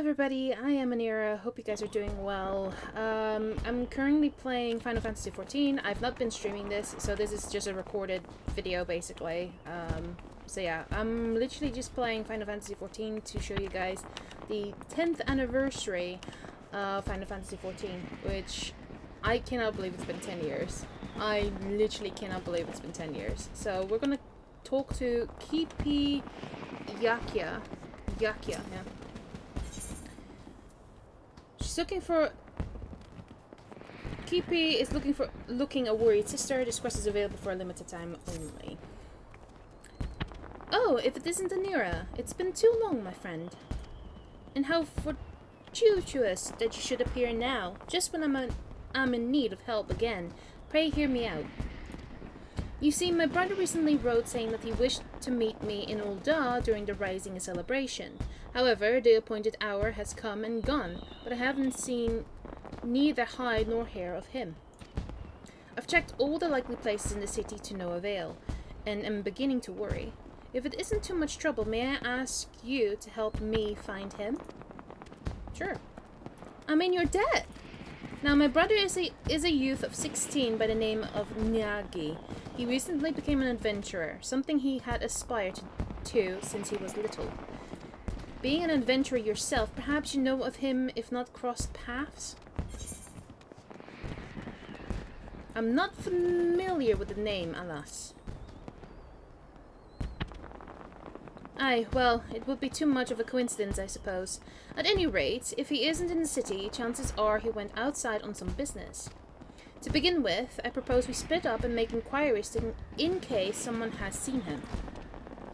everybody, I am Anira. Hope you guys are doing well. I'm currently playing Final Fantasy XIV. I've not been streaming this, so this is just a recorded video basically. So yeah, I'm literally just playing Final Fantasy XIV to show you guys the 10th anniversary of Final Fantasy XIV, which I cannot believe it's been 10 years. I literally cannot believe it's been 10 years. So we're gonna talk to Kipi Yakia, yeah. She's looking for... Kipi is looking a worried sister. This quest is available for a limited time only. Oh, if it isn't Anira. It's been too long, my friend. And how fortuitous that you should appear now, just when I'm in need of help again. Pray hear me out. You see, my brother recently wrote saying that he wished to meet me in Ul'dah during the Rising celebration. However, the appointed hour has come and gone, but I haven't seen neither hide nor hair of him. I've checked all the likely places in the city to no avail, and am beginning to worry. If it isn't too much trouble, may I ask you to help me find him? Sure. I mean, you're dead! Now, my brother is a youth of 16 by the name of Naoki. He recently became an adventurer, something he had aspired to since he was little. Being an adventurer yourself, perhaps you know of him, if not crossed paths? I'm not familiar with the name, alas. Aye, well, it would be too much of a coincidence, I suppose. At any rate, if he isn't in the city, chances are he went outside on some business. To begin with, I propose we split up and make inquiries in case someone has seen him.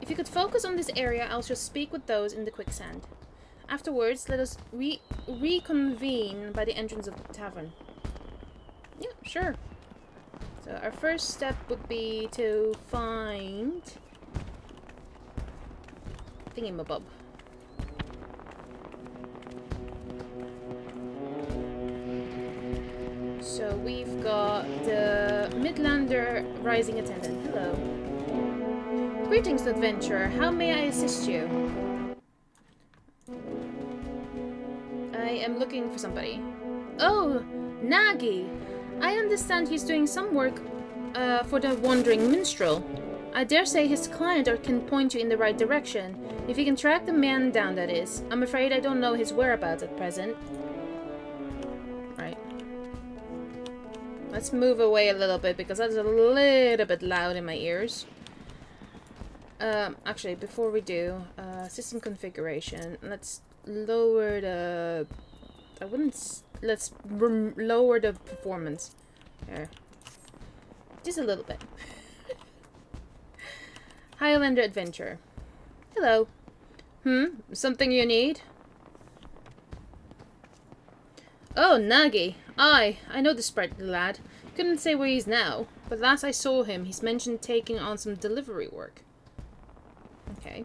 If you could focus on this area, I'll just speak with those in the quicksand. Afterwards, let us reconvene by the entrance of the tavern. Yeah, sure. So our first step would be to find... Thingamabob. So we've got the Midlander Rising Attendant. Hello. Greetings, adventurer. How may I assist you? I am looking for somebody. Oh, Nagi. I understand he's doing some work for the Wandering Minstrel. I dare say his client can point you in the right direction. If you can track the man down, that is. I'm afraid I don't know his whereabouts at present. Right. Let's move away a little bit, because that's a little bit loud in my ears. Actually, before we do, system configuration. Let's lower the... Let's lower the performance. There. Just a little bit. Highlander Adventure. Hello. Something you need? Oh, Nagi. I know the sprightly lad. Couldn't say where he's now, but last I saw him, he's mentioned taking on some delivery work. Okay.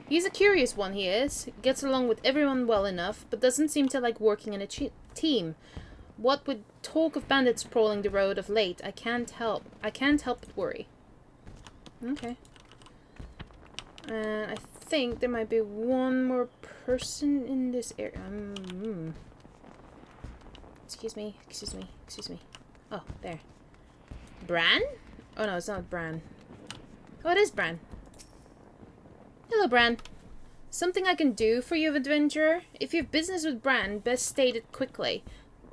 He's a curious one, he is. Gets along with everyone well enough, but doesn't seem to like working in a team. What with talk of bandits prowling the road of late, I can't help but worry. Okay. And I think there might be one more person in this area. Excuse me. Oh, there. Bran? Oh no, it's not Bran. Oh, it is Bran. Hello, Bran. Something I can do for you, adventurer? If you have business with Bran, best state it quickly.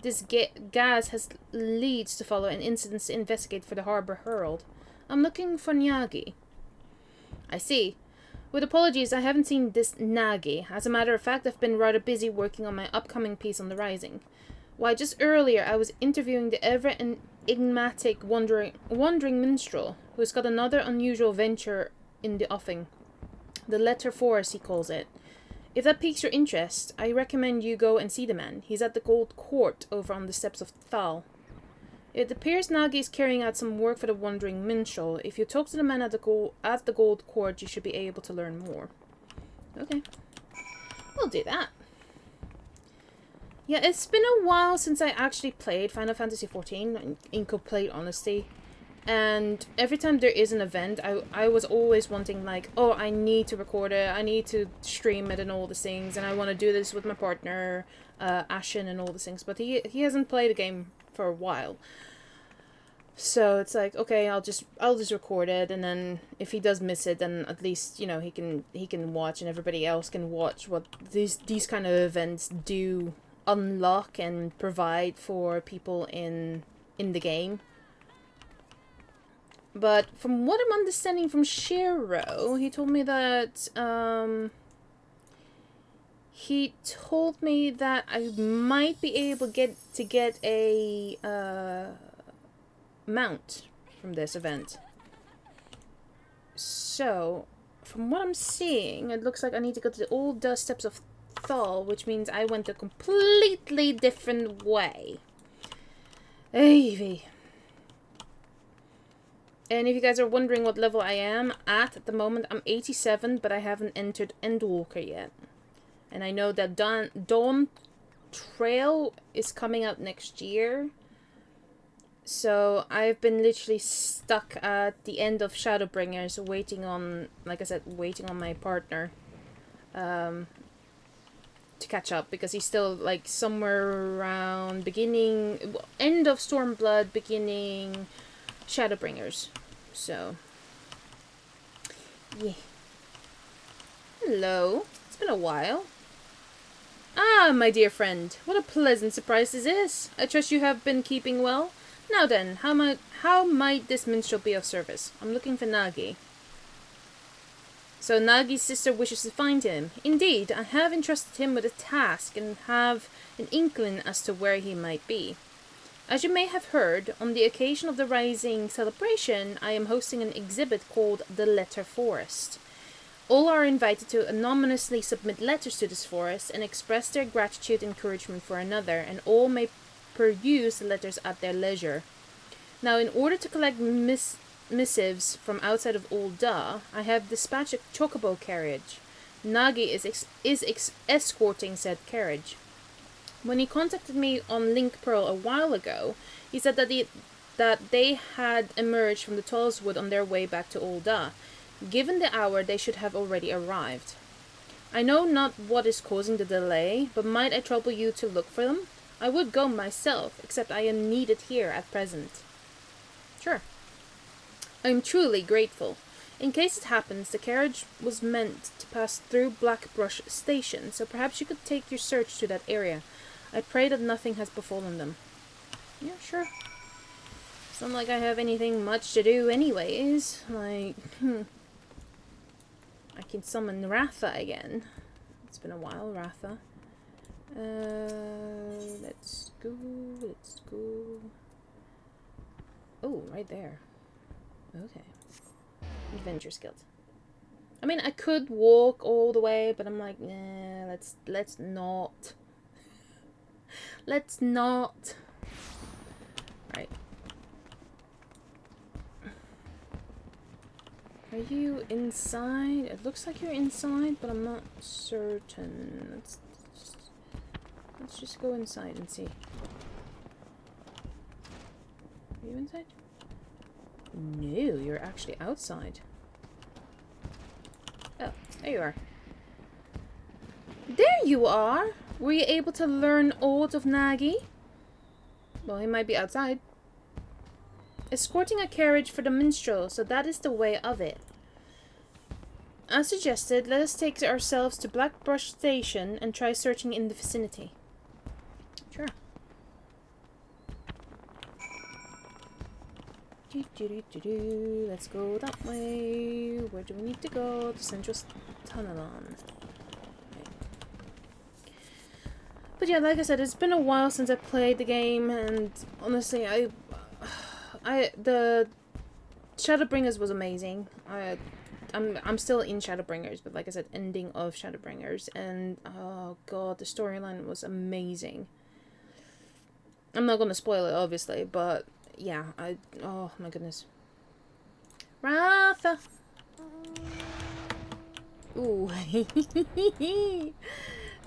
This Gaz has leads to follow and incidents to investigate for the Harbor Herald. I'm looking for Nyagi. I see. With apologies, I haven't seen this Nagi. As a matter of fact, I've been rather busy working on my upcoming piece on the Rising. Why, just earlier I was interviewing the ever-enigmatic wandering minstrel, who's got another unusual venture in the offing. The Letter Force, he calls it. If that piques your interest, I recommend you go and see the man. He's at the Gold Court over on the steps of Thal. It appears Nagi is carrying out some work for the Wandering Minstrel. If you talk to the man at the Gold Court, you should be able to learn more. Okay. We'll do that. Yeah, it's been a while since I actually played Final Fantasy XIV, in complete honesty. And every time there is an event, I was always wanting, like, oh, I need to record it, I need to stream it and all these things, and I want to do this with my partner, Ashen, and all these things. But he hasn't played a game for a while. So it's like, okay, I'll just record it, and then if he does miss it, then at least, you know, he can watch, and everybody else can watch what these kind of events do unlock and provide for people in the game. But from what I'm understanding from Shiro, he told me that I might be able to get a mount from this event. So, from what I'm seeing, it looks like I need to go to the old Steps of Thal, which means I went a completely different way. Avy. And if you guys are wondering what level I am at the moment, I'm 87, but I haven't entered Endwalker yet. And I know that Dawn Trail is coming out next year. So I've been literally stuck at the end of Shadowbringers, waiting on, like I said, waiting on my partner to catch up, because he's still like somewhere around end of Stormblood, beginning Shadowbringers. So, yeah. Hello. It's been a while. Ah, my dear friend. What a pleasant surprise this is. I trust you have been keeping well. Now then, how might this minstrel be of service? I'm looking for Nagi. So Nagi's sister wishes to find him. Indeed, I have entrusted him with a task and have an inkling as to where he might be. As you may have heard, on the occasion of the Rising celebration, I am hosting an exhibit called The Letter Forest. All are invited to anonymously submit letters to this forest and express their gratitude and encouragement for another, and all may peruse the letters at their leisure. Now, in order to collect missives from outside of Ul'dah, I have dispatched a chocobo carriage. Nagi is escorting said carriage. When he contacted me on Link Pearl a while ago, he said that they had emerged from the Tall's Wood on their way back to Ul'dah. Given the hour, they should have already arrived. I know not what is causing the delay, but might I trouble you to look for them? I would go myself, except I am needed here at present. Sure. I am truly grateful. In case it happens, the carriage was meant to pass through Blackbrush Station, so perhaps you could take your search to that area. I pray that nothing has befallen them. Yeah, sure. It's not like I have anything much to do anyways. Like, I can summon Ratha again. It's been a while, Ratha. Let's go. Oh, right there. Okay. Adventure skills. I mean, I could walk all the way, but I'm like, nah, let's not. Let's not. Right. Are you inside? It looks like you're inside, but I'm not certain. Let's just go inside and see. Are you inside? No, you're actually outside. Oh, there you are. There you are! Were you able to learn aught of Nagi? Well, he might be outside. Escorting a carriage for the minstrel, so that is the way of it. As suggested, let us take ourselves to Blackbrush Station and try searching in the vicinity. Sure. Let's go that way. Where do we need to go? To Central Tunnelon. But yeah, like I said, it's been a while since I played the game, and honestly, the Shadowbringers was amazing. I'm still in Shadowbringers, but like I said, ending of Shadowbringers, and oh god, the storyline was amazing. I'm not gonna spoil it, obviously, but yeah, oh my goodness. Ratha! Ooh.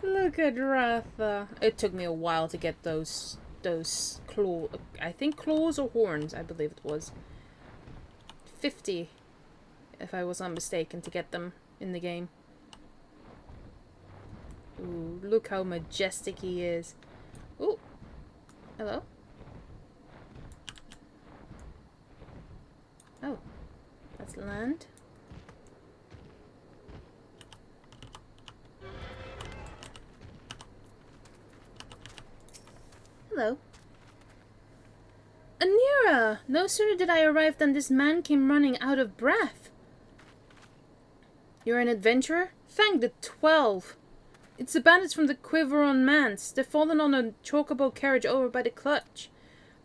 Look at Ratha. It took me a while to get those claw, I think claws or horns, I believe it was. 50, if I was not mistaken, to get them in the game. Ooh, look how majestic he is. Ooh. Hello? Oh. That's land. Hello. Anira! No sooner did I arrive than this man came running out of breath. You're an adventurer? Thank the 12. It's the bandits from the Quiveron Manse. They've fallen on a chocobo carriage over by the clutch.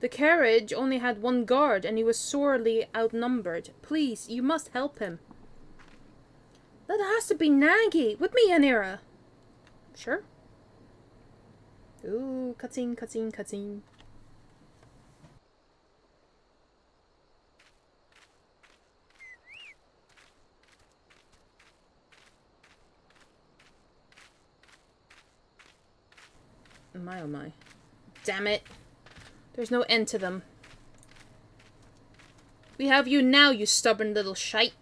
The carriage only had one guard, and he was sorely outnumbered. Please, you must help him. That has to be Nagi. With me, Anira. Sure. Ooh, cutscene, cutscene, cutscene. My oh my. Damn it. There's no end to them. We have you now, you stubborn little shite.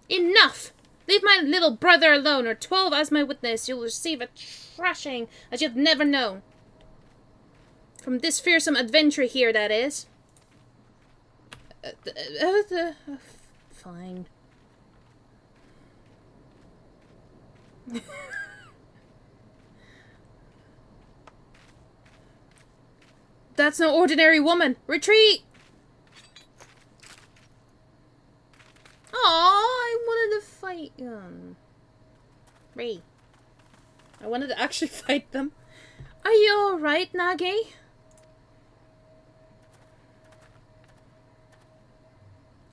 Enough! Leave my little brother alone, or 12 as my witness. You'll receive a thrashing as you've never known. From this fearsome adventurer here, that is. Fine. That's no ordinary woman. Retreat! Aw, I wanted to fight them. Ray. I wanted to actually fight them. Are you alright, Nagi?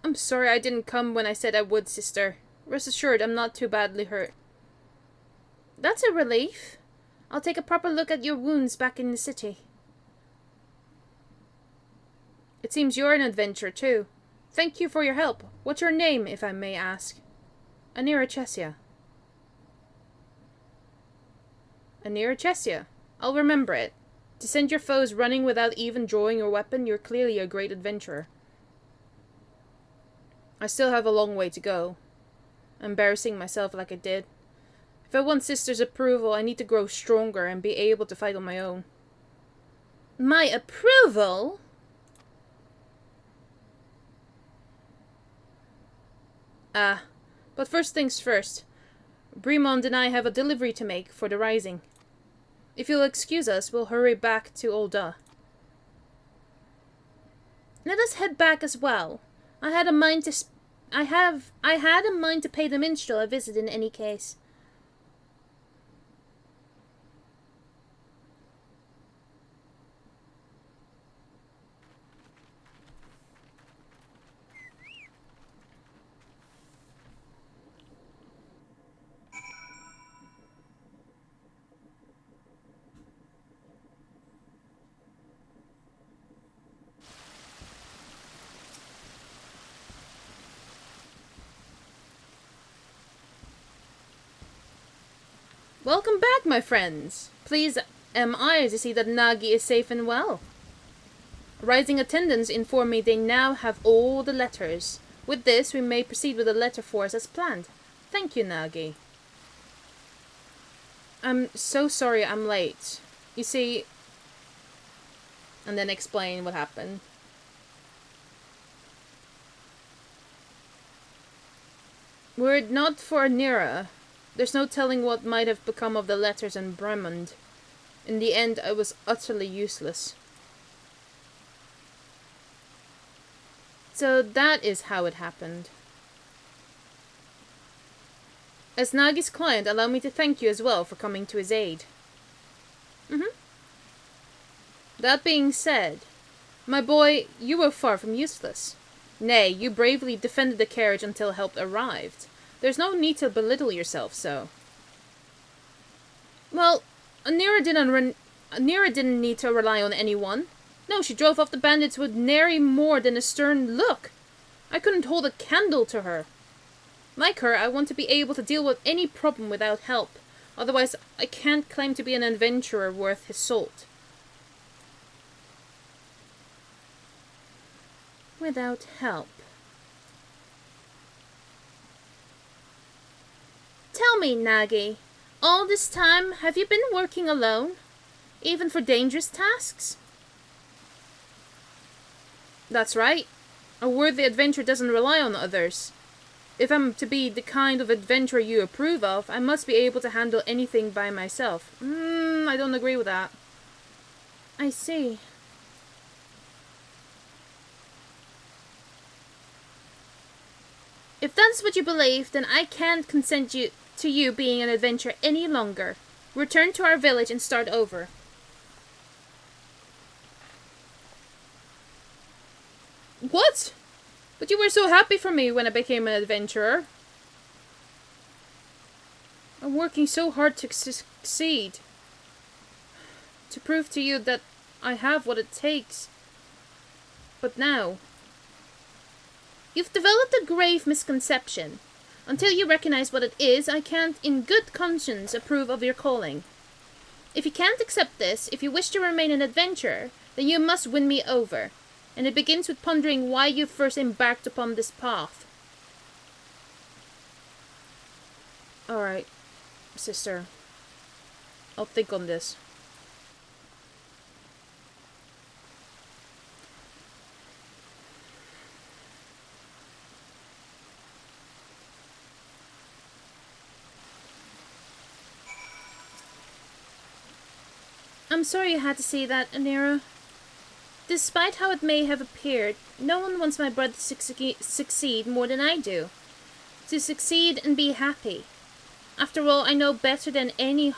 I'm sorry I didn't come when I said I would, sister. Rest assured, I'm not too badly hurt. That's a relief. I'll take a proper look at your wounds back in the city. It seems you're an adventurer, too. Thank you for your help. What's your name, if I may ask? Anira Chesia. Anira Chesia. I'll remember it. To send your foes running without even drawing your weapon, you're clearly a great adventurer. I still have a long way to go. Embarrassing myself like I did. If I want sister's approval, I need to grow stronger and be able to fight on my own. My approval? But first things first. Bremond and I have a delivery to make for the Rising. If you'll excuse us, we'll hurry back to Olda. Let us head back as well. I had a mind to pay the minstrel a visit in any case. Welcome back, my friends. Pleased am I to see that Nagi is safe and well. Rising attendants inform me they now have all the letters. With this, we may proceed with the letter force as planned. Thank you, Nagi. I'm so sorry I'm late. You see... And then explain what happened. Were it not for Anira, there's no telling what might have become of the letters and Bremond. In the end, I was utterly useless. So that is how it happened. As Nagi's client, allow me to thank you as well for coming to his aid. That being said, my boy, you were far from useless. Nay, you bravely defended the carriage until help arrived. There's no need to belittle yourself so. Well, Anira didn't need to rely on anyone. No, she drove off the bandits with nary more than a stern look. I couldn't hold a candle to her. Like her, I want to be able to deal with any problem without help. Otherwise, I can't claim to be an adventurer worth his salt. Without help. Tell me, Nagi, all this time have you been working alone? Even for dangerous tasks? That's right. A worthy adventure doesn't rely on others. If I'm to be the kind of adventurer you approve of, I must be able to handle anything by myself. I don't agree with that. I see. If that's what you believe, then I can't consent to you being an adventurer any longer. Return to our village and start over. What? But you were so happy for me when I became an adventurer. I'm working so hard to succeed. To prove to you that I have what it takes. But now... You've developed a grave misconception. Until you recognize what it is, I can't in good conscience approve of your calling. If you can't accept this, if you wish to remain an adventurer, then you must win me over. And it begins with pondering why you first embarked upon this path. Alright, sister. I'll think on this. I'm sorry you had to see that, Anira. Despite how it may have appeared, no one wants my brother to succeed more than I do. To succeed and be happy. After all, I know better than any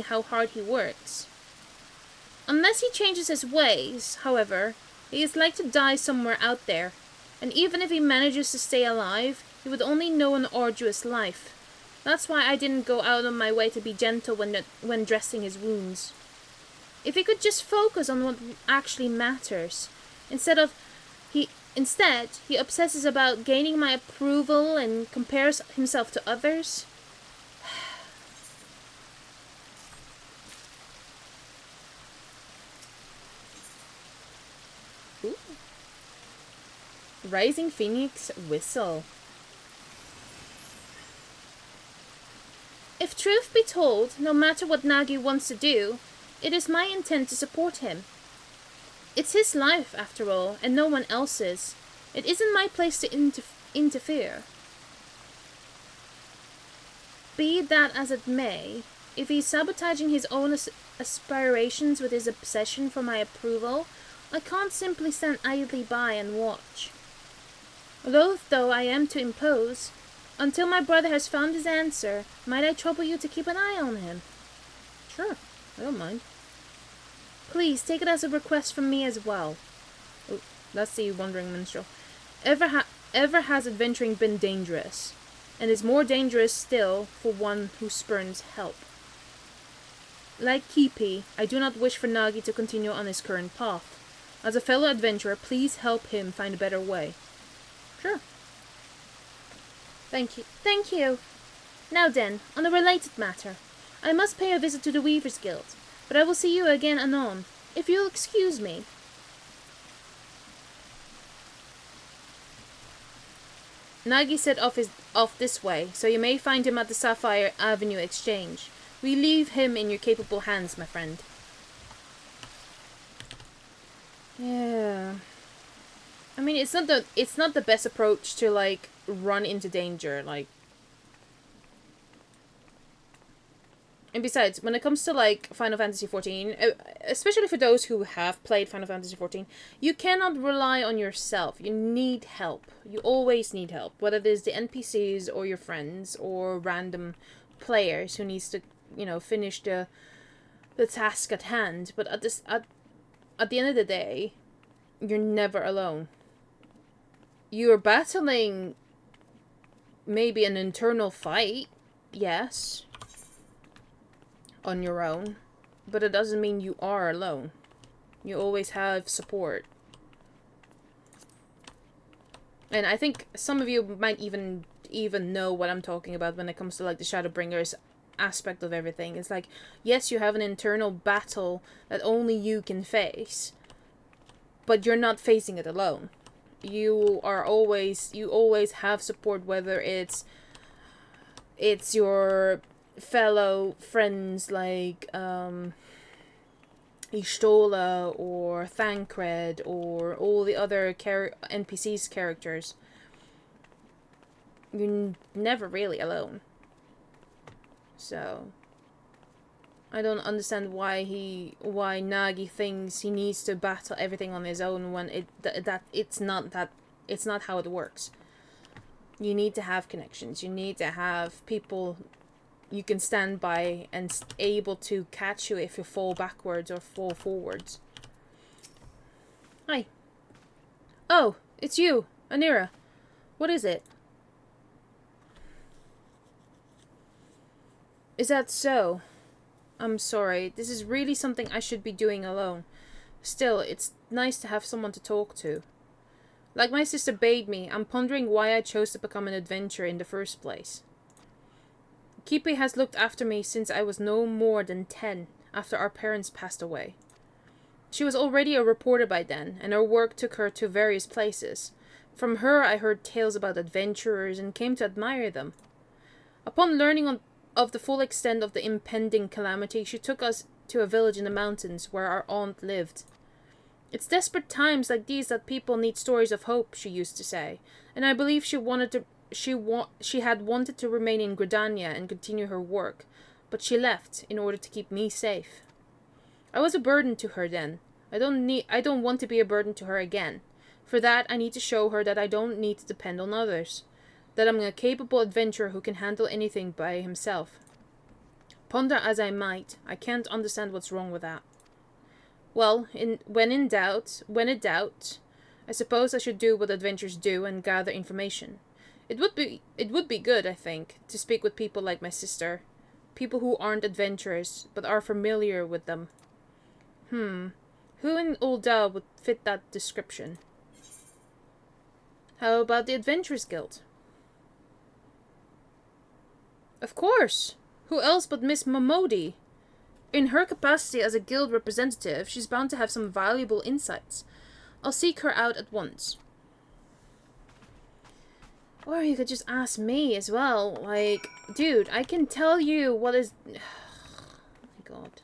how hard he works. Unless he changes his ways, however, he is like to die somewhere out there. And even if he manages to stay alive, he would only know an arduous life. That's why I didn't go out on my way to be gentle when dressing his wounds. If he could just focus on what actually matters, instead, he obsesses about gaining my approval and compares himself to others. Ooh. Rising Phoenix Whistle. If truth be told, no matter what Nagi wants to do, it is my intent to support him. It's his life, after all, and no one else's. It isn't my place to interfere. Be that as it may, if he's sabotaging his own aspirations with his obsession for my approval, I can't simply stand idly by and watch. Loath though I am to impose, until my brother has found his answer, might I trouble you to keep an eye on him? Sure. I don't mind. Please, take it as a request from me as well. Oh, that's the wandering minstrel. Ever has adventuring been dangerous, and is more dangerous still for one who spurns help. Like Kipi, I do not wish for Nagi to continue on his current path. As a fellow adventurer, please help him find a better way. Sure. Thank you. Thank you. Now then, on a related matter. I must pay a visit to the Weavers Guild, but I will see you again anon, if you'll excuse me. Nagi set off this way, so you may find him at the Sapphire Avenue Exchange. We leave him in your capable hands, my friend. Yeah. I mean, it's not the best approach to, like, run into danger, like. And besides, when it comes to, like, Final Fantasy XIV, especially for those who have played Final Fantasy XIV, you cannot rely on yourself. You need help. You always need help. Whether it is the NPCs or your friends or random players who needs to, you know, finish the task at hand. But at the end of the day, you're never alone. You're battling maybe an internal fight, yes, on your own, but it doesn't mean you are alone. You always have support. And I think some of you might even know what I'm talking about when it comes to, like, the Shadowbringers aspect of everything. It's like, yes, you have an internal battle that only you can face, but you're not facing it alone. You always have support, whether it's your fellow friends like Ishtola or Thancred or all the other NPC's characters. You're never really alone. So I don't understand why Nagi thinks he needs to battle everything on his own when it's not how it works. You need to have connections. You need to have people you can stand by and able to catch you if you fall backwards or fall forwards. Hi. Oh, it's you, Anira. What is it? Is that so? I'm sorry. This is really something I should be doing alone. Still, it's nice to have someone to talk to. Like my sister bade me, I'm pondering why I chose to become an adventurer in the first place. Kipe has looked after me since I was no more than 10, after our parents passed away. She was already a reporter by then, and her work took her to various places. From her I heard tales about adventurers and came to admire them. Upon learning of the full extent of the impending calamity, she took us to a village in the mountains where our aunt lived. It's desperate times like these that people need stories of hope, she used to say, and I believe she had wanted to remain in Gridania and continue her work, but she left in order to keep me safe. I was a burden to her then. I don't want to be a burden to her again. For that, I need to show her that I don't need to depend on others. That I'm a capable adventurer who can handle anything by himself. Ponder as I might, I can't understand what's wrong with that. Well, when in doubt, I suppose I should do what adventurers do and gather information. It would be good, I think, to speak with people like my sister. People who aren't adventurers, but are familiar with them. Who in Ul'dah would fit that description? How about the Adventurers Guild? Of course! Who else but Miss Momodi? In her capacity as a guild representative, she's bound to have some valuable insights. I'll seek her out at once. Or you could just ask me as well. Like, dude, I can tell you what is... Oh my god.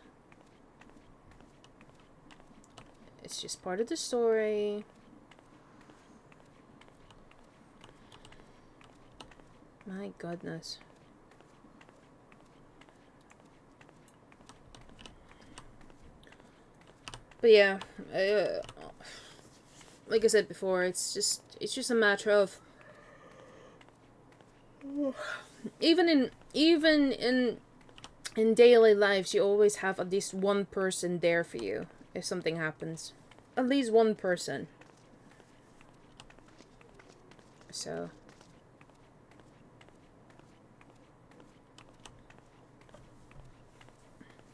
It's just part of the story. My goodness. But yeah, like I said before, it's just a matter of even in daily lives, you always have at least one person there for you if something happens. At least one person. So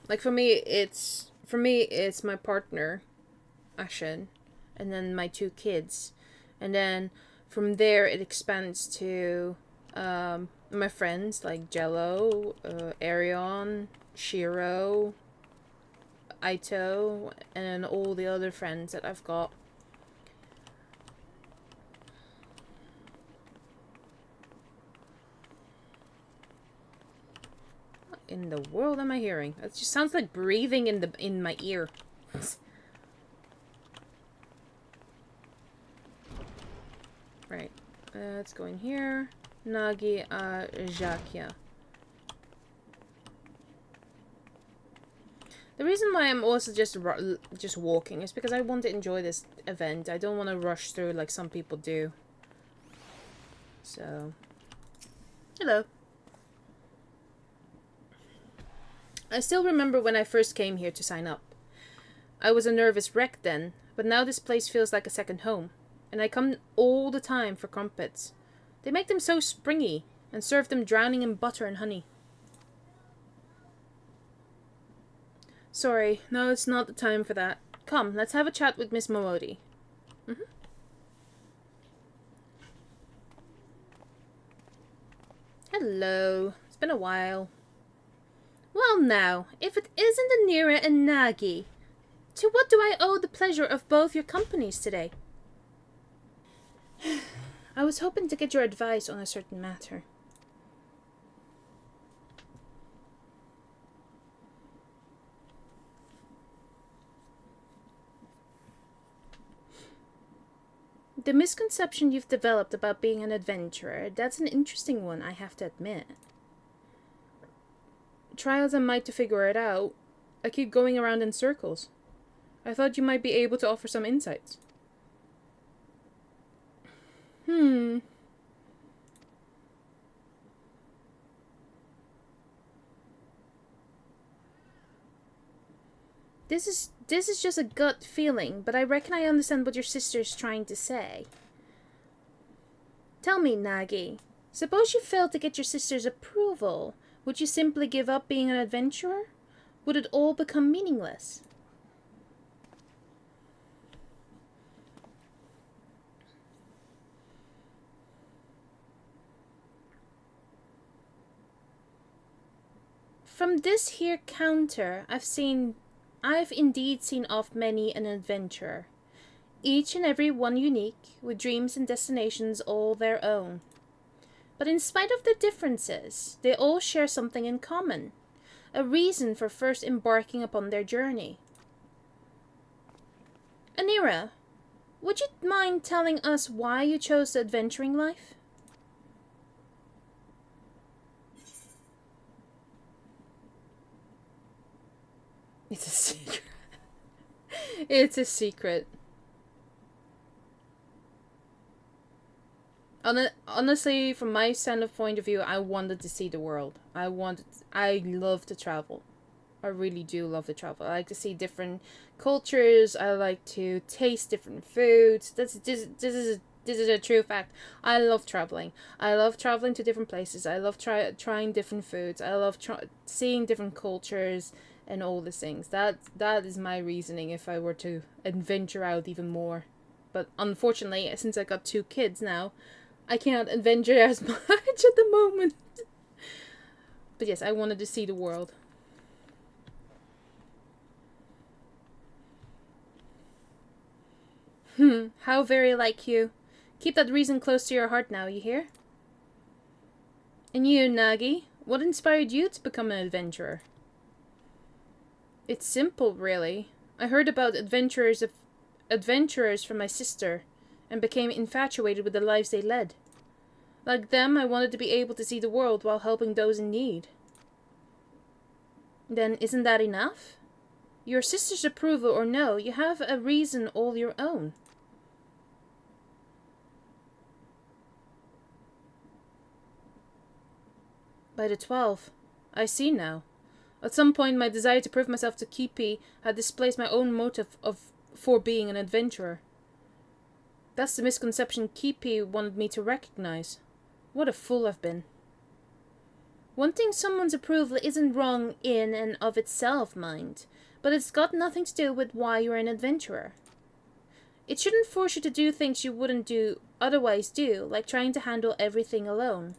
like for me it's my partner, Ashen, and then my 2 kids. And then from there it expands to my friends like Jello, Arion, Shiro, Aito, and all the other friends that I've got. What in the world am I hearing? It just sounds like breathing in my ear. Right. Let's go in here. Nagi Jakia. The reason why I'm also just walking is because I want to enjoy this event. I don't want to rush through like some people do. So, hello. I still remember when I first came here to sign up. I was a nervous wreck then, but now this place feels like a second home. And I come all the time for crumpets. They make them so springy, and serve them drowning in butter and honey. Sorry, no, it's not the time for that. Come, let's have a chat with Miss Momodi. Hello. It's been a while. Well now, if it isn't Anira and Nagi, to what do I owe the pleasure of both your companies today? I was hoping to get your advice on a certain matter. The misconception you've developed about being an adventurer, that's an interesting one, I have to admit. Try as I might to figure it out, I keep going around in circles. I thought you might be able to offer some insights. This is just a gut feeling, but I reckon I understand what your sister's trying to say. Tell me, Nagi, suppose you failed to get your sister's approval, would you simply give up being an adventurer? Would it all become meaningless? From this here counter, I've indeed seen off many an adventurer, each and every one unique, with dreams and destinations all their own. But in spite of their differences, they all share something in common, a reason for first embarking upon their journey. Anira, would you mind telling us why you chose the adventuring life? It's a secret. It's a secret. Honestly, from my point of view, I wanted to see the world. I love to travel. I really do love to travel. I like to see different cultures. I like to taste different foods. This is a true fact. I love traveling. I love traveling to different places. I love trying different foods. I love seeing different cultures and all these things. That is my reasoning if I were to adventure out even more. But unfortunately, since I got 2 kids now, I can't adventure as much at the moment. But yes, I wanted to see the world. How very like you. Keep that reason close to your heart now, you hear? And you, Nagi, what inspired you to become an adventurer? It's simple, really. I heard about adventurers from my sister, and became infatuated with the lives they led. Like them, I wanted to be able to see the world while helping those in need. Then isn't that enough? Your sister's approval or no, you have a reason all your own. By the 12, I see now. At some point, my desire to prove myself to Kipi had displaced my own motive for being an adventurer. That's the misconception Kipi wanted me to recognize. What a fool I've been. Wanting someone's approval isn't wrong in and of itself, mind, but it's got nothing to do with why you're an adventurer. It shouldn't force you to do things you wouldn't otherwise do, like trying to handle everything alone.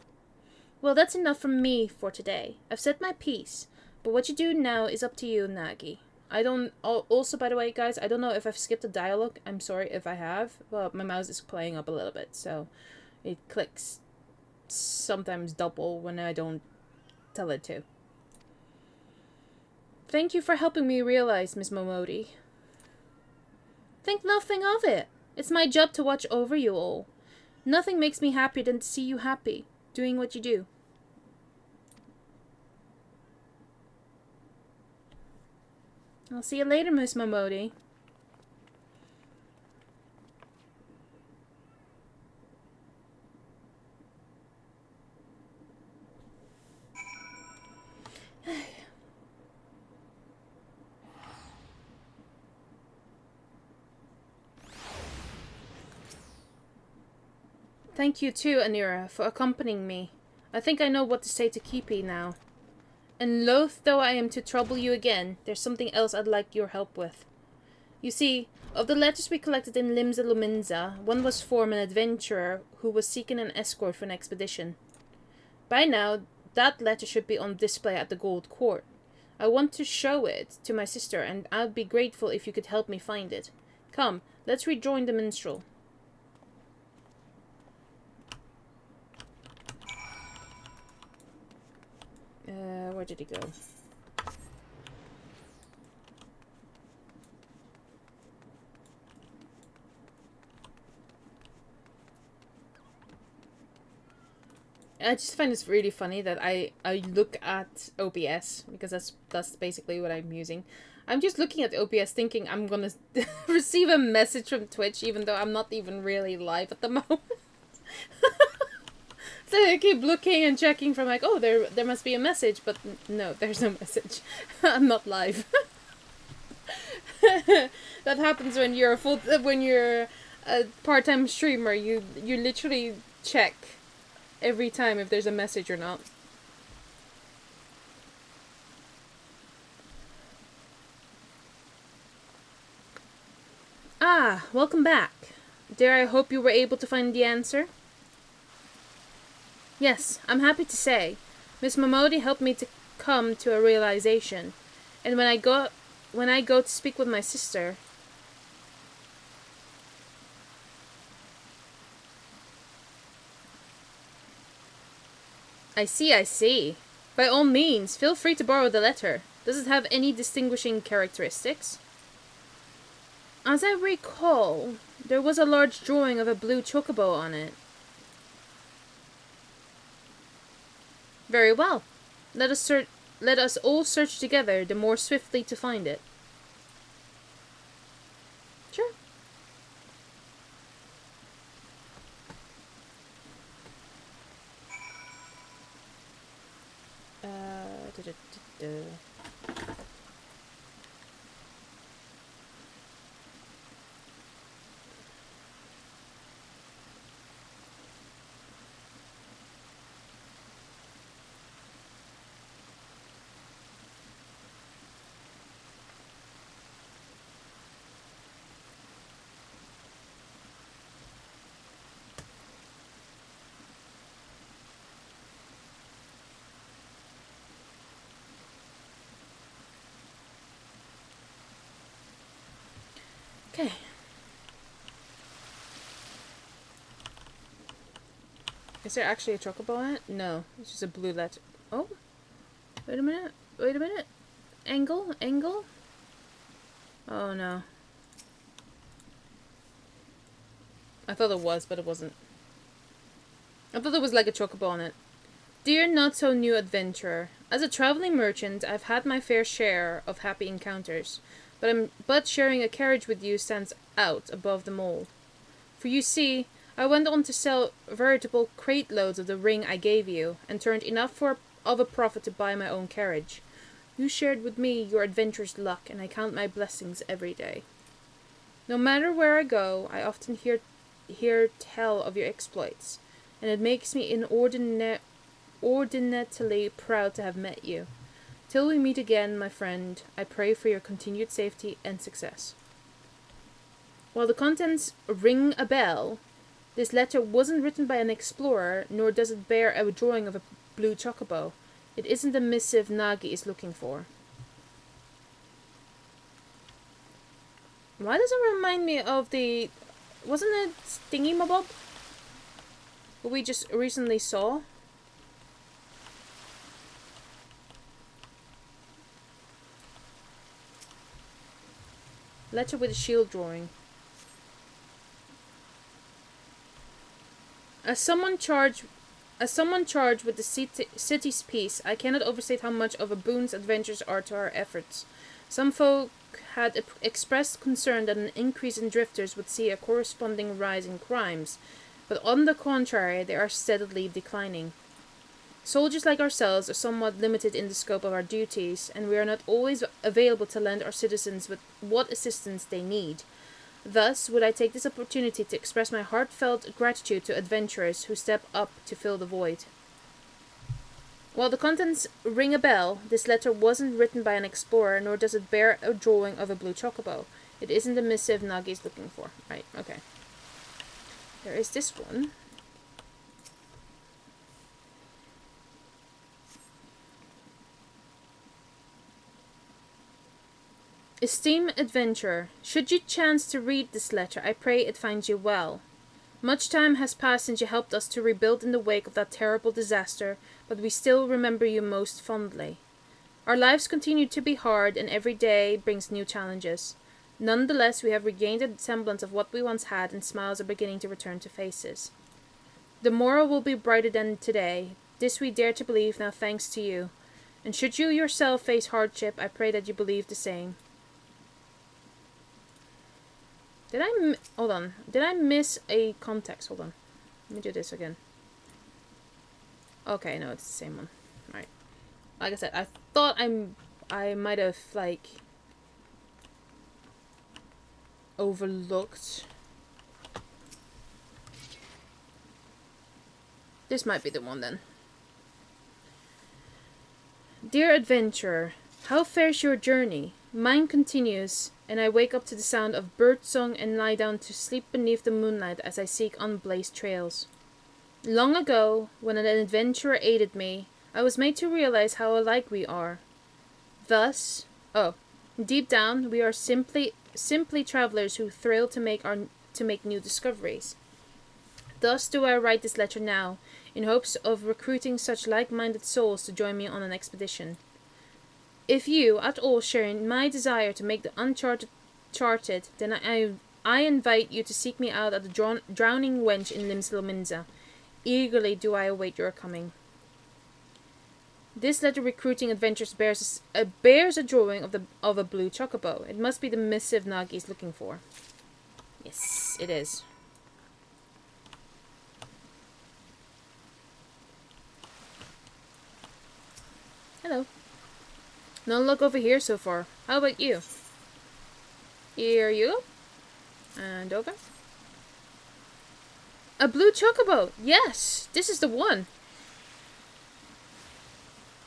Well, that's enough from me for today. I've said my piece. But what you do now is up to you, Nagi. Also, by the way, guys, I don't know if I've skipped a dialogue. I'm sorry if I have. Well, my mouse is playing up a little bit, so it clicks sometimes double when I don't tell it to. Thank you for helping me realize, Miss Momodi. Think nothing of it. It's my job to watch over you all. Nothing makes me happier than to see you happy, doing what you do. I'll see you later, Miss Momodi. Thank you too, Anira, for accompanying me. I think I know what to say to Kipi now. And loath though I am to trouble you again, there's something else I'd like your help with. You see, of the letters we collected in Limsa Luminza, one was from an adventurer who was seeking an escort for an expedition. By now, that letter should be on display at the Gold Court. I want to show it to my sister, and I'd be grateful if you could help me find it. Come, let's rejoin the minstrel. Where did he go? I just find this really funny that I look at OBS, because that's basically what I'm using. I'm just looking at OBS thinking I'm gonna receive a message from Twitch, even though I'm not even really live at the moment. So I keep looking and checking from like, oh, there must be a message, but no, there's no message. I'm not live. That happens when you're a part-time streamer. You literally check every time if there's a message or not. Ah, welcome back. Dare I hope you were able to find the answer? Yes, I'm happy to say. Miss Momodi helped me to come to a realization. And when I go to speak with my sister... I see. By all means, feel free to borrow the letter. Does it have any distinguishing characteristics? As I recall, there was a large drawing of a blue chocobo on it. Very well. Let us all search together, the more swiftly to find it. Sure. Okay. Is there actually a chocobo on it? No, it's just a blue letter. Oh, wait a minute. Angle. Oh no. I thought it was, but it wasn't. I thought there was like a chocobo on it. Dear not-so-new adventurer, as a traveling merchant, I've had my fair share of happy encounters, but sharing a carriage with you stands out above them all. For you see, I went on to sell veritable crate loads of the ring I gave you, and turned enough of a profit to buy my own carriage. You shared with me your adventurous luck, and I count my blessings every day. No matter where I go, I often hear tell of your exploits, and it makes me inordinately proud to have met you. Till we meet again, my friend, I pray for your continued safety and success. While the contents ring a bell, this letter wasn't written by an explorer, nor does it bear a drawing of a blue chocobo. It isn't the missive Nagi is looking for. Why does it remind me of the... Wasn't it Thingy-Mabob? What we just recently saw? Letter with a shield drawing. As someone charged with the city's peace, I cannot overstate how much of a boon's adventures are to our efforts. Some folk had expressed concern that an increase in drifters would see a corresponding rise in crimes, but on the contrary, they are steadily declining. Soldiers like ourselves are somewhat limited in the scope of our duties, and we are not always available to lend our citizens with what assistance they need. Thus, would I take this opportunity to express my heartfelt gratitude to adventurers who step up to fill the void. While the contents ring a bell, this letter wasn't written by an explorer, nor does it bear a drawing of a blue chocobo. It isn't the missive Nagi is looking for. Right, okay. There is this one. Esteemed adventurer, should you chance to read this letter, I pray it finds you well. Much time has passed since you helped us to rebuild in the wake of that terrible disaster, but we still remember you most fondly. Our lives continue to be hard, and every day brings new challenges. Nonetheless, we have regained a semblance of what we once had, and smiles are beginning to return to faces. The morrow will be brighter than today. This we dare to believe now thanks to you. And should you yourself face hardship, I pray that you believe the same. Hold on. Did I miss a context? Hold on. Let me do this again. Okay, no, it's the same one. Alright. Like I said, I thought I might have, like, overlooked. This might be the one then. Dear adventurer, how fares your journey? Mine continues, and I wake up to the sound of birdsong and lie down to sleep beneath the moonlight as I seek unblazed trails. Long ago, when an adventurer aided me, I was made to realize how alike we are. Thus, deep down, we are simply travelers who thrill to make new discoveries. Thus do I write this letter now, in hopes of recruiting such like-minded souls to join me on an expedition. If you at all share in my desire to make the uncharted charted, then I invite you to seek me out at the drowning wench in Limslominza. Eagerly do I await your coming. This letter recruiting adventures bears a drawing of a blue chocobo. It must be the missive Nagi is looking for. Yes, it is. Hello. No luck over here so far. How about you? Here you go. And over. A blue chocobo! Yes! This is the one!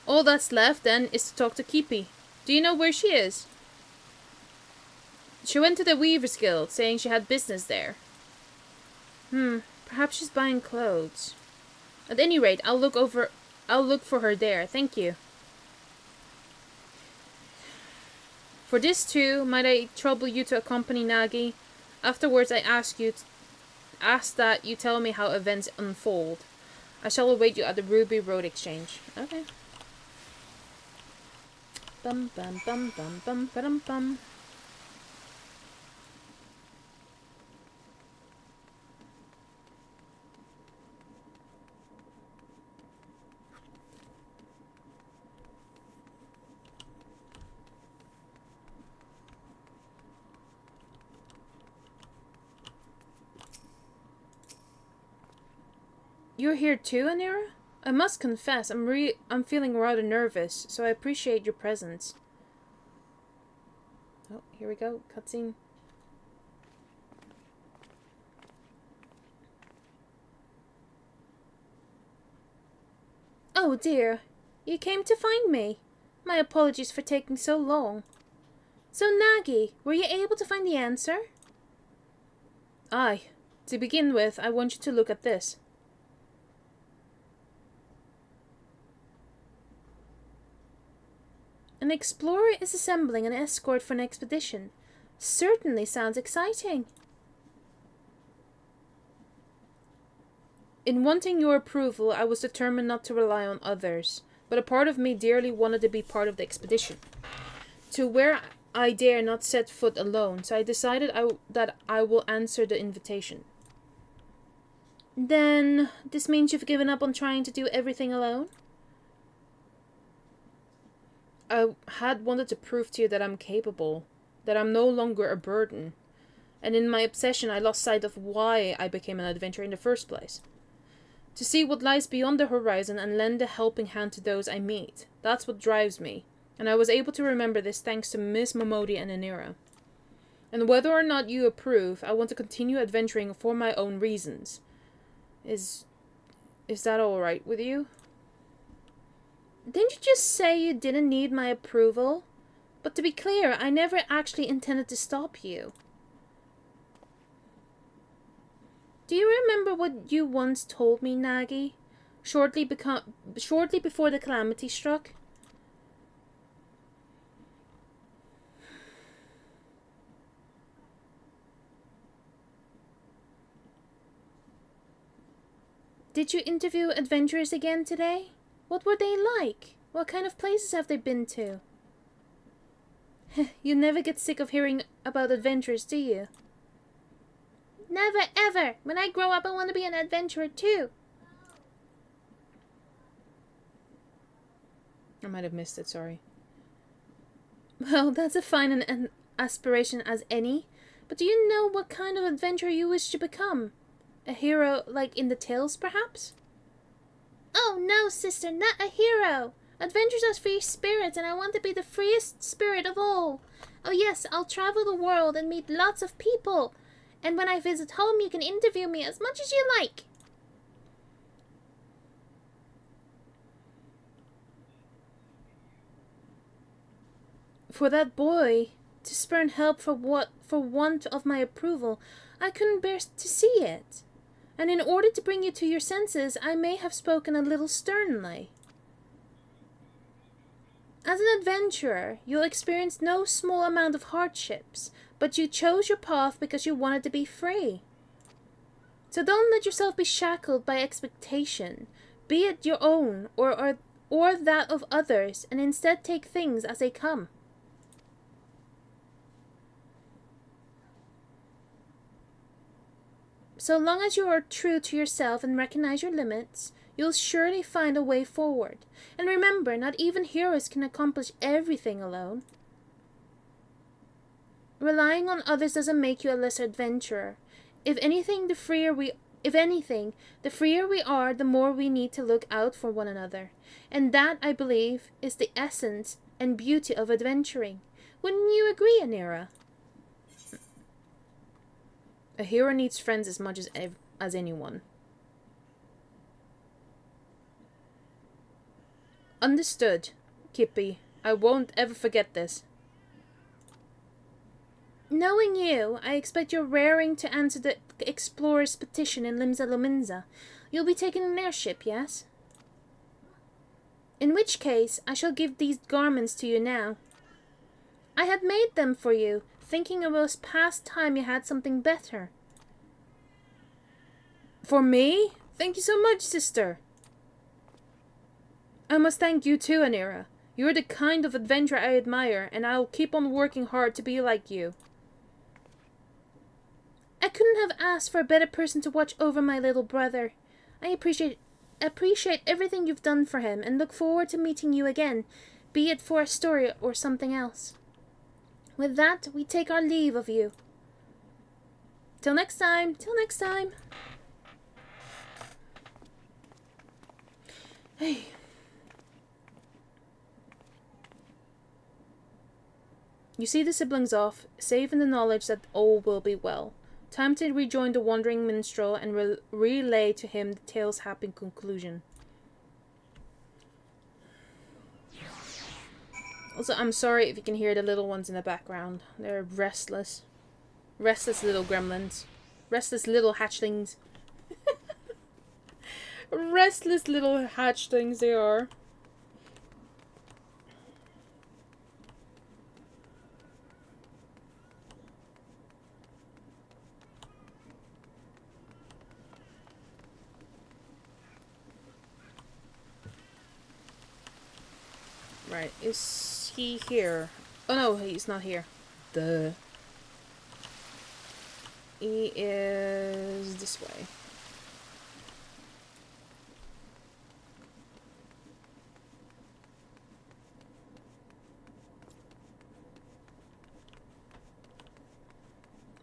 All that's left, then, is to talk to Kipi. Do you know where she is? She went to the Weavers Guild, saying she had business there. Perhaps she's buying clothes. At any rate, I'll look for her there. Thank you. For this too, might I trouble you to accompany Nagi? Afterwards I ask that you tell me how events unfold. I shall await you at the Ruby Road Exchange. Okay. Bum bum bum bum bum bum bum. You're here too, Anira? I must confess, I'm feeling rather nervous, so I appreciate your presence. Oh, here we go. Cutscene. Oh dear, you came to find me. My apologies for taking so long. So Nagi, were you able to find the answer? Aye. To begin with, I want you to look at this. An explorer is assembling an escort for an expedition. Certainly sounds exciting. In wanting your approval, I was determined not to rely on others, but a part of me dearly wanted to be part of the expedition, to where I dare not set foot alone, so I decided that I will answer the invitation. Then, this means you've given up on trying to do everything alone? I had wanted to prove to you that I'm capable, that I'm no longer a burden, and in my obsession I lost sight of why I became an adventurer in the first place. To see what lies beyond the horizon and lend a helping hand to those I meet. That's what drives me, and I was able to remember this thanks to Miss Momodi and Anira. And whether or not you approve, I want to continue adventuring for my own reasons. Is that alright with you? Didn't you just say you didn't need my approval? But to be clear, I never actually intended to stop you. Do you remember what you once told me, Nagi? Shortly before the calamity struck? Did you interview adventurers again today? What were they like? What kind of places have they been to? You never get sick of hearing about adventurers, do you? Never ever! When I grow up, I want to be an adventurer too! I might have missed it, sorry. Well, that's as fine an aspiration as any. But do you know what kind of adventurer you wish to become? A hero like in the tales, perhaps? Oh no, sister, not a hero! Adventures are free spirits, and I want to be the freest spirit of all. Oh yes, I'll travel the world and meet lots of people. And when I visit home, you can interview me as much as you like. For that boy to spurn help for want of my approval, I couldn't bear to see it. And in order to bring you to your senses, I may have spoken a little sternly. As an adventurer, you'll experience no small amount of hardships, but you chose your path because you wanted to be free. So don't let yourself be shackled by expectation, be it your own or that of others, and instead take things as they come. So long as you are true to yourself and recognize your limits, you'll surely find a way forward. And remember, not even heroes can accomplish everything alone. Relying on others doesn't make you a lesser adventurer. If anything, the freer we are, the more we need to look out for one another. And that, I believe, is the essence and beauty of adventuring. Wouldn't you agree, Anira? A hero needs friends as much as anyone. Understood, Kippy. I won't ever forget this. Knowing you, I expect you're raring to answer the explorer's petition in Limsa Lominsa. You'll be taking an airship, yes? In which case, I shall give these garments to you now. I had made them for you, thinking it was past time you had something better. For me? Thank you so much, sister. I must thank you too, Anira. You're the kind of adventurer I admire, and I'll keep on working hard to be like you. I couldn't have asked for a better person to watch over my little brother. I appreciate everything you've done for him, and look forward to meeting you again, be it for a story or something else. With that, we take our leave of you. Till next time. Hey. You see the siblings off, safe in the knowledge that all will be well. Time to rejoin the wandering minstrel and relay to him the tale's happy conclusion. Also, I'm sorry if you can hear the little ones in the background. They're restless. Restless little gremlins. Restless little hatchlings. Restless little hatchlings they are. Right, is he here? Oh no, he's not here. Duh. He is this way.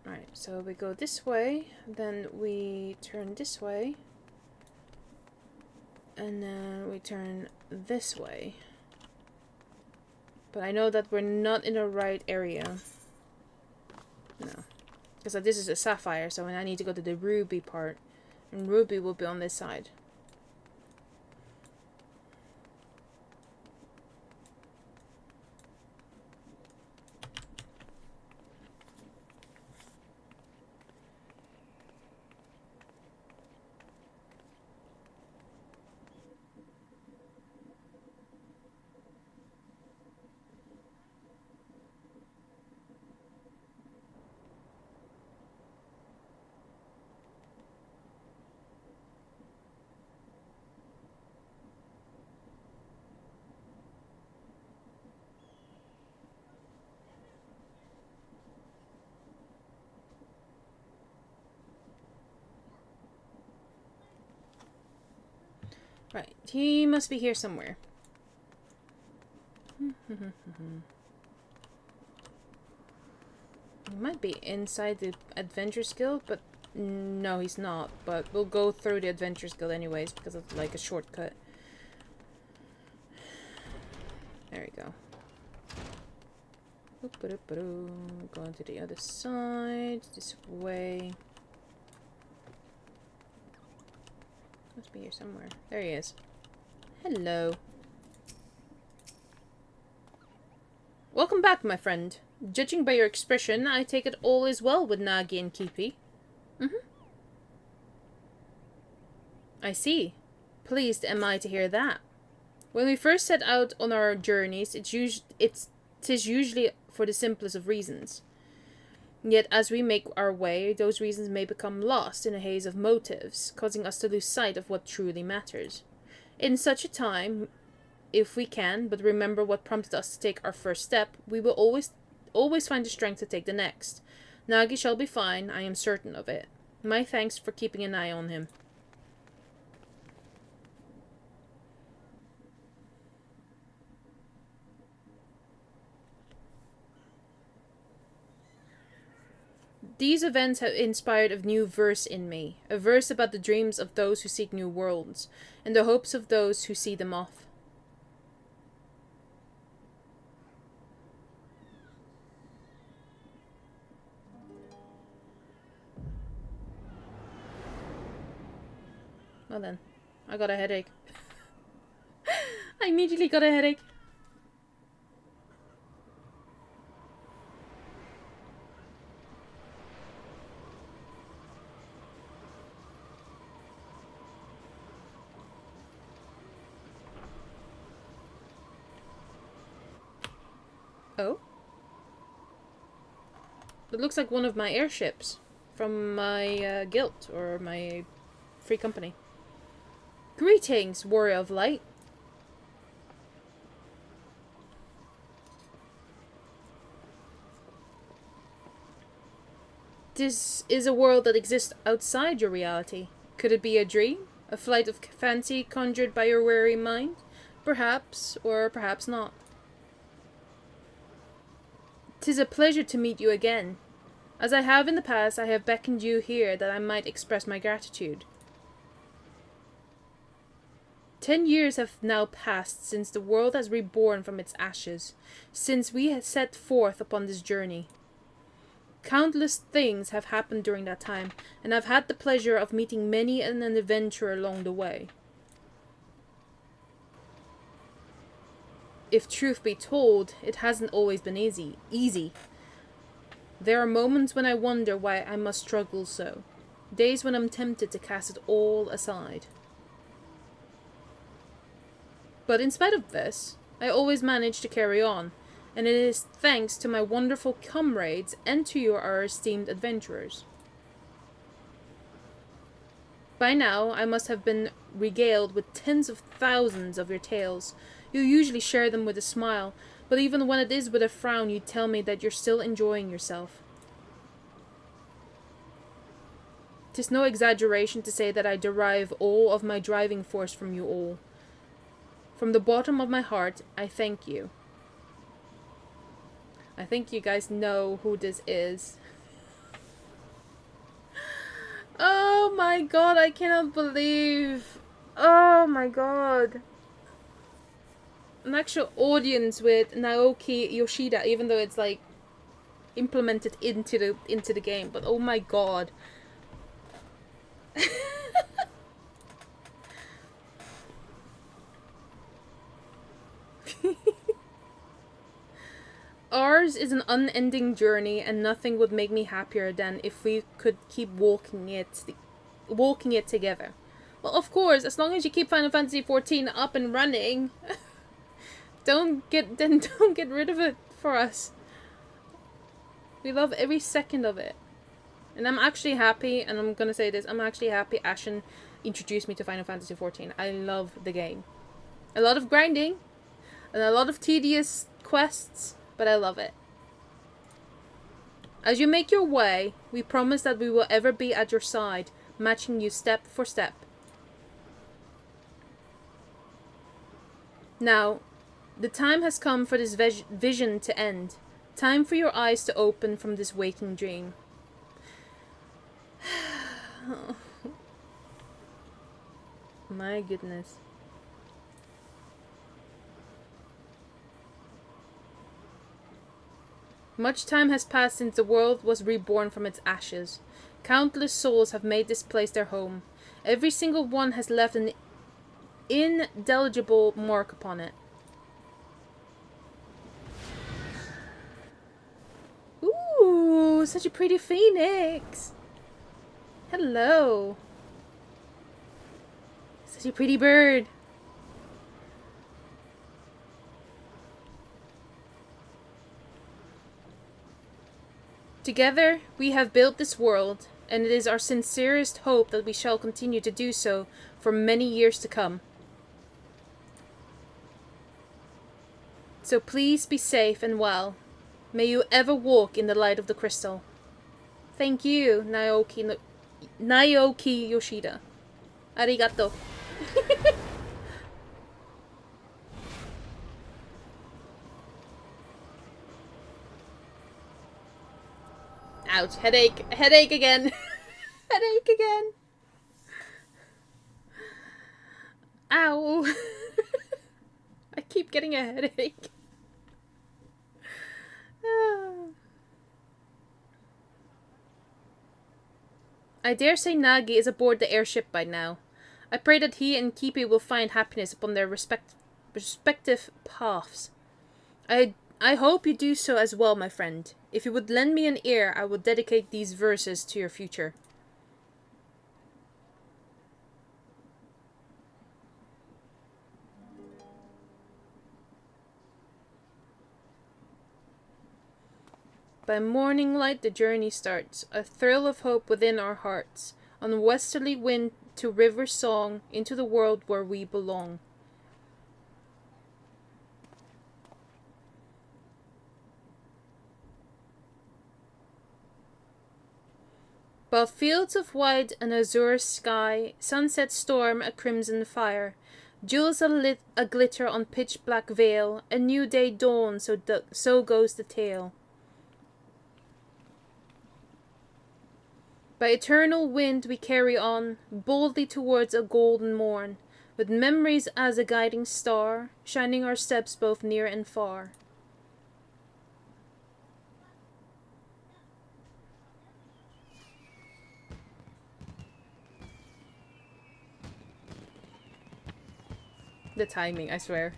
Right, so we go this way, then we turn this way, and then we turn this way. But I know that we're not in the right area. No. Because this is a sapphire, so I need to go to the ruby part. And ruby will be on this side. Right, he must be here somewhere. He might be inside the Adventures Guild, but no, he's not. But we'll go through the Adventures Guild anyways, because it's like a shortcut. There we go. Going to the other side, this way. Must be here somewhere. There he is. Hello. Welcome back, my friend. Judging by your expression, I take it all is well with Nagi and Kipi. I see. Pleased am I to hear that. When we first set out on our journeys, it is usually for the simplest of reasons. Yet as we make our way, those reasons may become lost in a haze of motives, causing us to lose sight of what truly matters. In such a time, if we can but remember what prompted us to take our first step, we will always find the strength to take the next. Nagi shall be fine, I am certain of it. My thanks for keeping an eye on him. These events have inspired a new verse in me, a verse about the dreams of those who seek new worlds, and the hopes of those who see them off. Well then, I got a headache. I immediately got a headache. Oh? It looks like one of my airships from my guild, or my free company. Greetings, warrior of light. This is a world that exists outside your reality. Could it be a dream? A flight of fancy conjured by your weary mind? Perhaps, or perhaps not. 'Tis a pleasure to meet you again. As I have in the past, I have beckoned you here that I might express my gratitude. 10 years have now passed since the world has reborn from its ashes, since we had set forth upon this journey. Countless things have happened during that time, and I've had the pleasure of meeting many an adventurer along the way. If truth be told, it hasn't always been easy. There are moments when I wonder why I must struggle so. Days when I'm tempted to cast it all aside. But in spite of this, I always manage to carry on, and it is thanks to my wonderful comrades and to you, our esteemed adventurers. By now, I must have been regaled with tens of thousands of your tales. You usually share them with a smile, but even when it is with a frown, you tell me that you're still enjoying yourself. 'Tis no exaggeration to say that I derive all of my driving force from you all. From the bottom of my heart, I thank you. I think you guys know who this is. Oh my god, I cannot believe. Oh my god. An actual audience with Naoki Yoshida, even though it's like implemented into the game, but oh my god. Ours is an unending journey, and nothing would make me happier than if we could keep walking it together. Well, of course, as long as you keep Final Fantasy XIV up and running, don't get rid of it for us. We love every second of it. And I'm actually happy, and I'm gonna say this, I'm actually happy Ashen introduced me to Final Fantasy XIV. I love the game. A lot of grinding, and a lot of tedious quests, but I love it. As you make your way, we promise that we will ever be at your side, matching you step for step. Now, the time has come for this vision to end. Time for your eyes to open from this waking dream. My goodness. Much time has passed since the world was reborn from its ashes. Countless souls have made this place their home. Every single one has left an indelible mark upon it. Ooh, such a pretty phoenix. Hello. Such a pretty bird. Together, we have built this world, and it is our sincerest hope that we shall continue to do so for many years to come. So please be safe and well. May you ever walk in the light of the crystal. Thank you, Naoki Yoshida. Arigato. Ouch, headache. Headache again. Headache again. Ow. I keep getting a headache. I dare say Nagi is aboard the airship by now. I pray that he and Kipi will find happiness upon their respective paths. I hope you do so as well, my friend. If you would lend me an ear, I will dedicate these verses to your future. By morning light the journey starts, a thrill of hope within our hearts, on westerly wind to river song, into the world where we belong. Above fields of white, an azure sky, sunset storm, a crimson fire, jewels a glitter on pitch-black veil, a new day dawns, so goes the tale. By eternal wind we carry on, boldly towards a golden morn, with memories as a guiding star, shining our steps both near and far. The timing, I swear.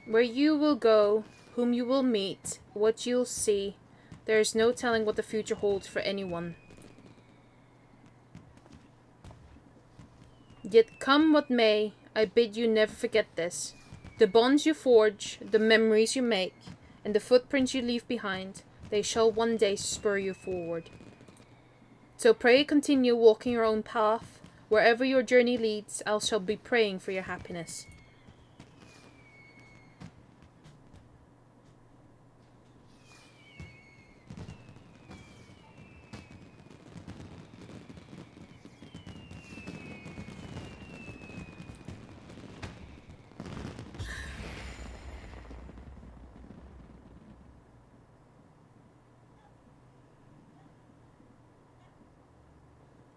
Where you will go, whom you will meet, what you'll see, there is no telling what the future holds for anyone. Yet come what may, I bid you never forget this. The bonds you forge, the memories you make, and the footprints you leave behind, they shall one day spur you forward. So pray continue walking your own path. Wherever your journey leads, I shall be praying for your happiness.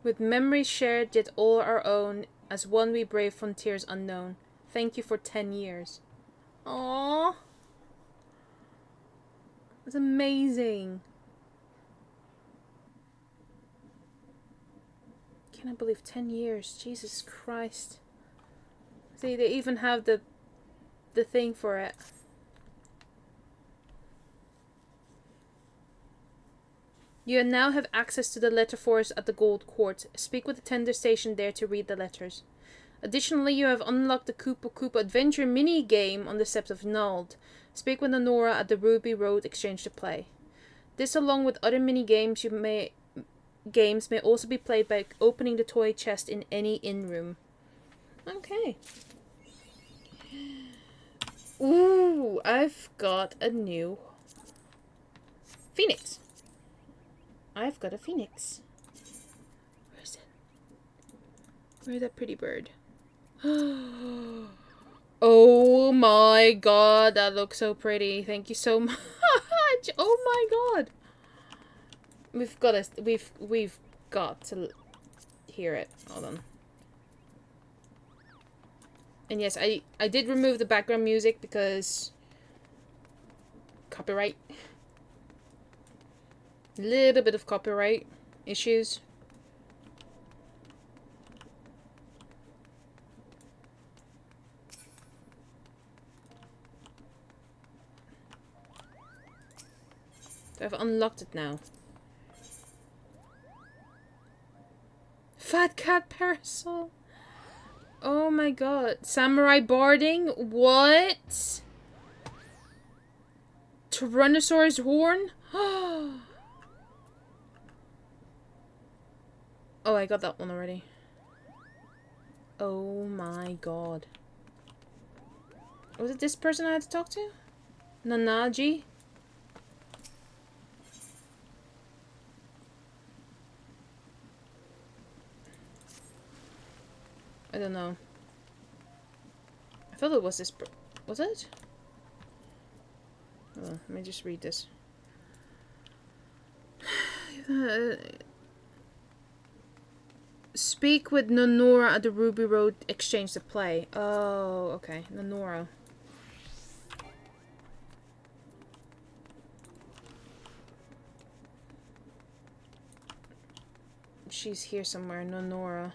With memories shared, yet all our own, as one we brave frontiers unknown. Thank you for 10 years. Aww. That's amazing. Can't believe 10 years. Jesus Christ. See, they even have the thing for it. You now have access to the letter forest at the Gold Court. Speak with the tender station there to read the letters. Additionally, you have unlocked the Koopa Koopa Adventure mini-game on the steps of Nald. Speak with Nora at the Ruby Road Exchange to play. This, along with other mini-games may also be played by opening the toy chest in any inn-room. Okay. Ooh, I've got a new Phoenix. I've got a Phoenix. Where is it? Where's that pretty bird? Oh my god, that looks so pretty. Thank you so much. Oh my god. We've got to hear it. Hold on. And yes, I did remove the background music because copyright. A little bit of copyright issues. So I've unlocked it now. Fat cat parasol. Oh my god. Samurai barding? What? Tyrannosaurus horn? Oh, I got that one already. Oh my god. Was it this person I had to talk to? Nanaji? I don't know. I thought it was this was it? Hold on, let me just read this. Speak with Nonora at the Ruby Road Exchange to play. Oh, okay. Nonora. She's here somewhere. Nonora.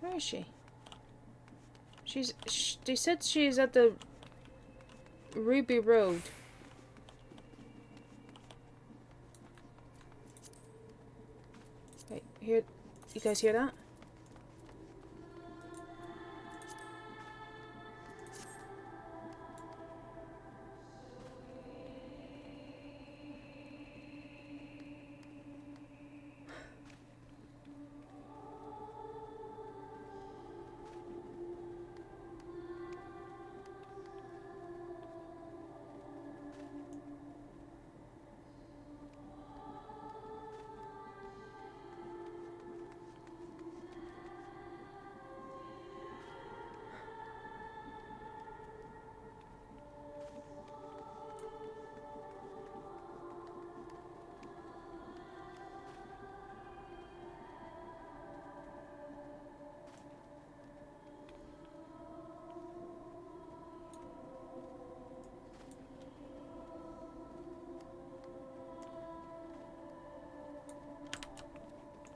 Where is she? They said she's at the Ruby Road. Wait, here, you guys hear that?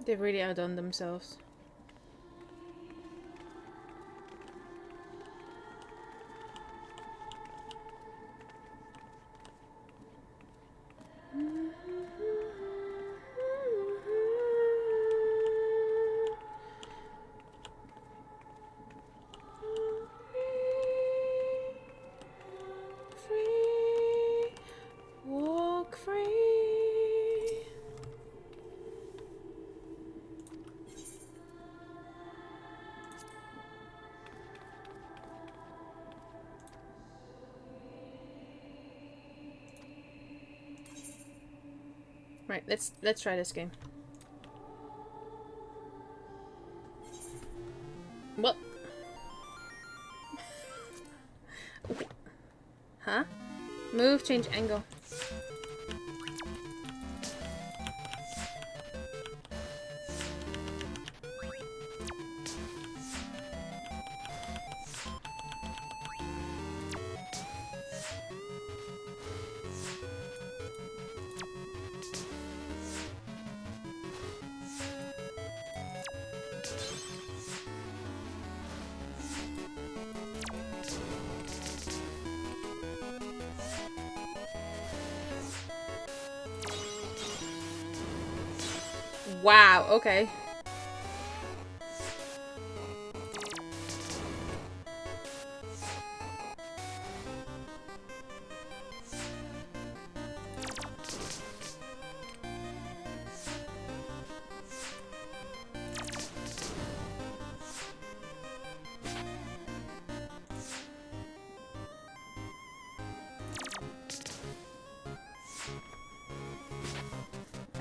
They've really outdone themselves. Right, let's try this game. What? Huh? Move, change angle. Wow, okay.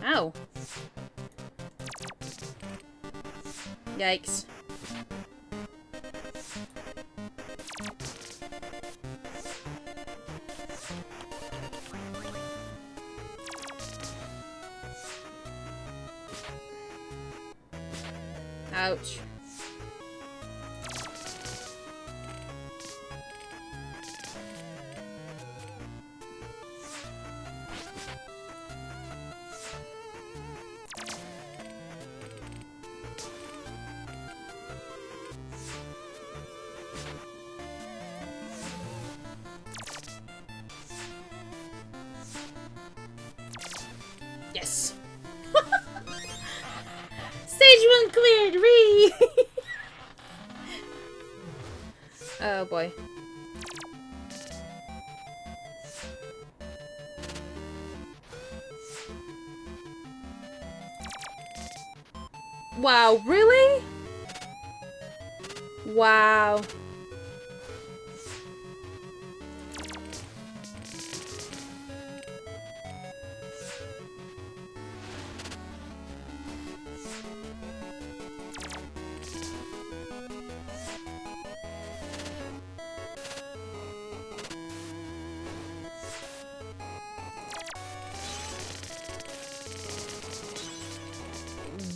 Ow. Yikes. Ouch. Yes. Stage 1 cleared! Ree! Oh boy. Wow, really? Wow.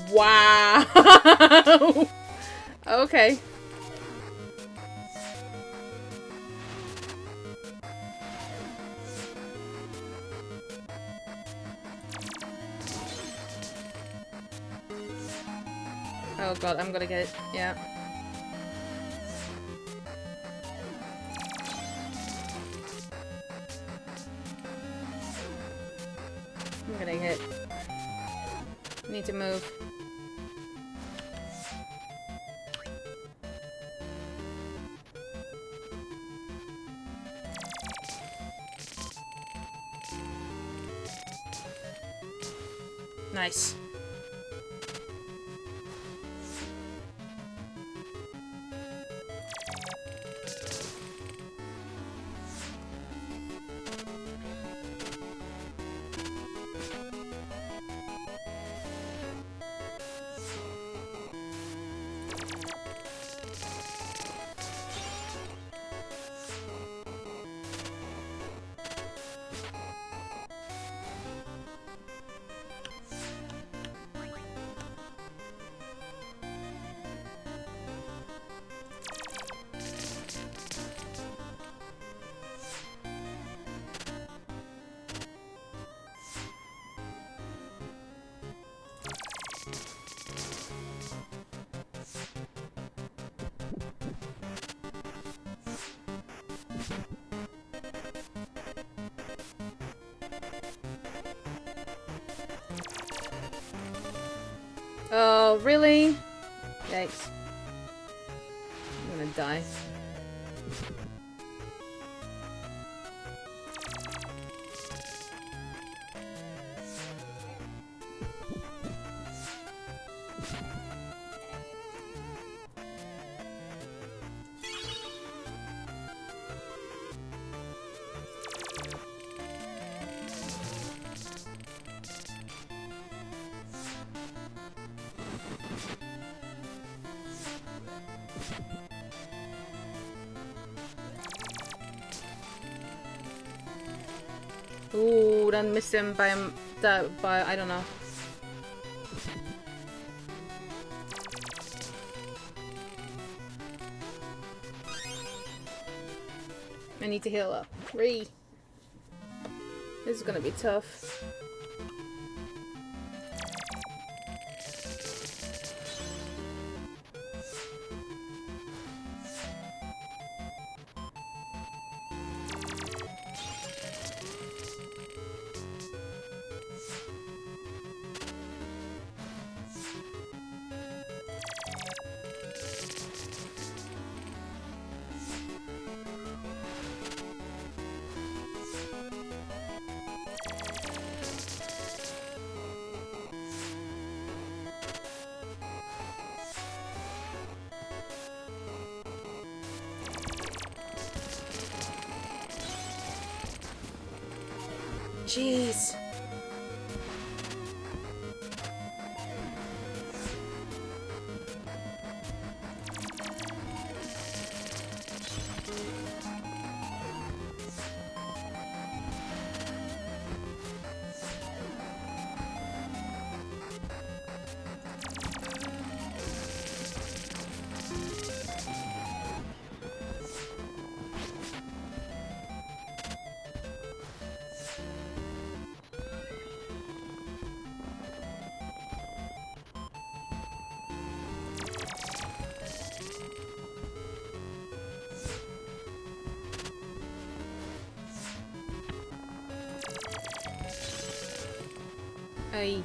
Wow. Okay. Oh god, I'm gonna get it. Yeah. I'm gonna hit. Need to move. Nice. Oh, really? Yikes. I'm gonna die. Ooh, done missed him by I don't know. I need to heal up. This is gonna be tough. Jeez. Aye.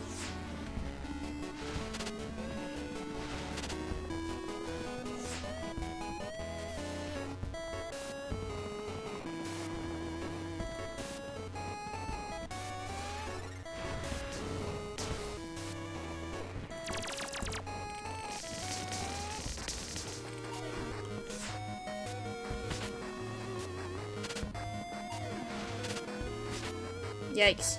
Yikes.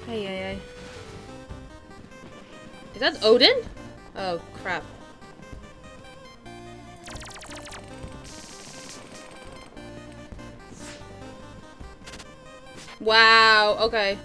Hey, hey, hey. Is that Odin? Oh, crap. Wow, okay.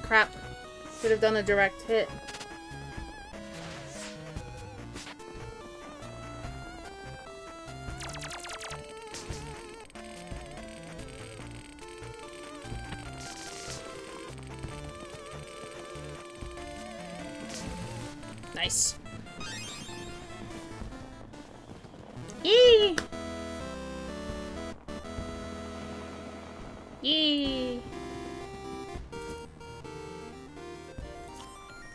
Crap. Should have done a direct hit. Nice. Yee! Yee!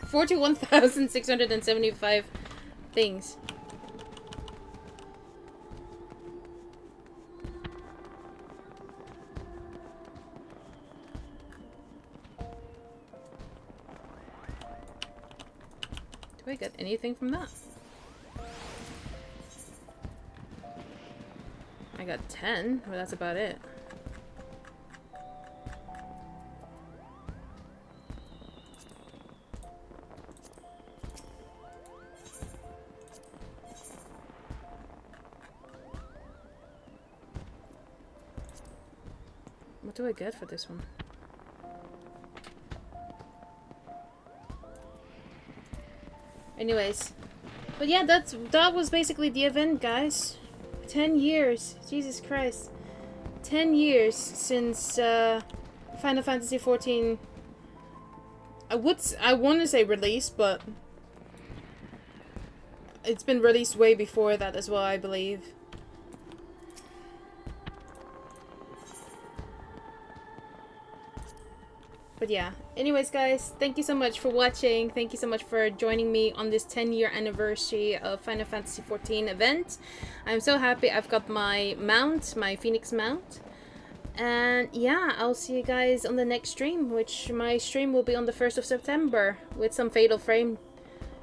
41,675 things. Do I get anything from that? I got 10, but that's about it. What do I get for this one? Anyways, but yeah, that was basically the event, guys. 10 years, Jesus Christ, 10 years since Final Fantasy XIV. I want to say released, but it's been released way before that as well, I believe. But yeah, anyways guys, thank you so much for watching. Thank you so much for joining me on this 10-year anniversary of Final Fantasy XIV event. I'm so happy I've got my mount, my Phoenix mount. And yeah, I'll see you guys on the next stream, which my stream will be on the 1st of September with some Fatal Frame.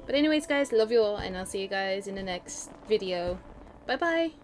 But anyways guys, love you all, and I'll see you guys in the next video. Bye bye!